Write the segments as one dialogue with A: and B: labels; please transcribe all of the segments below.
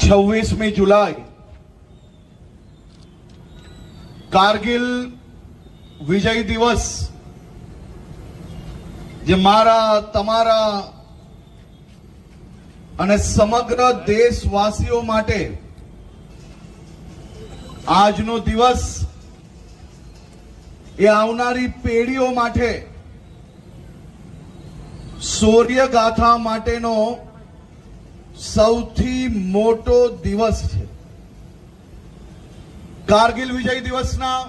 A: 26મી જુલાઈ કારગિલ વિજય દિવસ જે મારા તમારા અને સમગ્ર દેશવાસીઓ માટે આજનો દિવસ એ આવનારી પેઢીઓ માટે શૌર્યગાથા માટેનો સૌથી મોટો દિવસ છે। કારગિલ વિજય દિવસના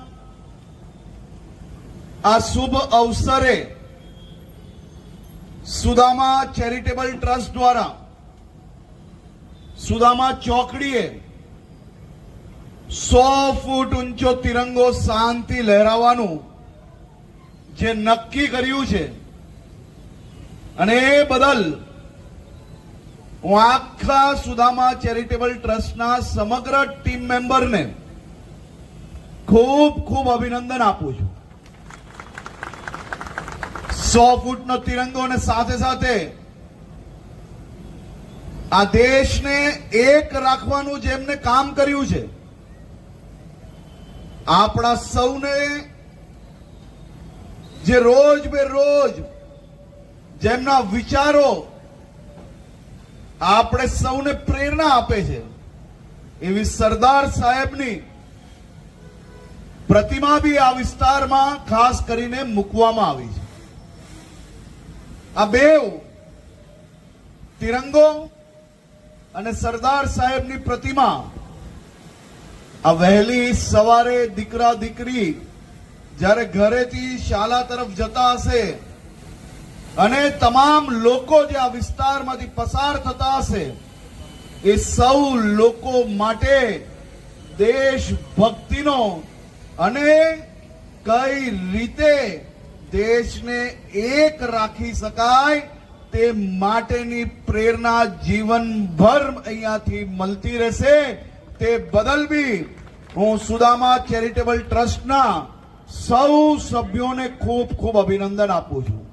A: આ શુભ અવસરે સુદામા ચેરિટેબલ ટ્રસ્ટ દ્વારા સુદામા ચોકડીએ 100 ફૂટ ઊંચો તિરંગો શાંતિ લહેરાવવાનું જે નક્કી કર્યું છે અને એ બદલ હું આખા સુદામા ચેરિટેબલ ટ્રસ્ટના સમગ્ર ટીમ મેમ્બરને ખૂબ ખૂબ અભિનંદન આપું છું। 100 ફૂટનો તિરંગો અને સાથે સાથે આ દેશને એક રાખવાનું જેમને કામ કર્યું છે, આપણા સૌને જે રોજ બે રોજ જેમના વિચારો આપણે સૌને પ્રેરણા આપે છે, એવી સરદાર સાહેબની પ્રતિમા બી આ વિસ્તારમાં ખાસ કરીને મૂકવામાં આવી છે। આ બેવ તિરંગો અને સરદાર સાહેબની પ્રતિમા આ વહેલી સવારે દીકરા દીકરી જ્યારે ઘરેથી શાળા તરફ જતા હશે અને તમામ લોકો જે આ વિસ્તારમાંથી પસાર થતા હશે, એ સૌ લોકો માટે દેશભક્તિનો અને કઈ રીતે દેશને એક રાખી શકાય તે માટેની પ્રેરણા જીવનભર અહીંયાથી મળતી રહેશે। તે બદલ બી હું સુદામા ચેરિટેબલ ટ્રસ્ટના સૌ સભ્યોને ખૂબ ખૂબ અભિનંદન આપું છું।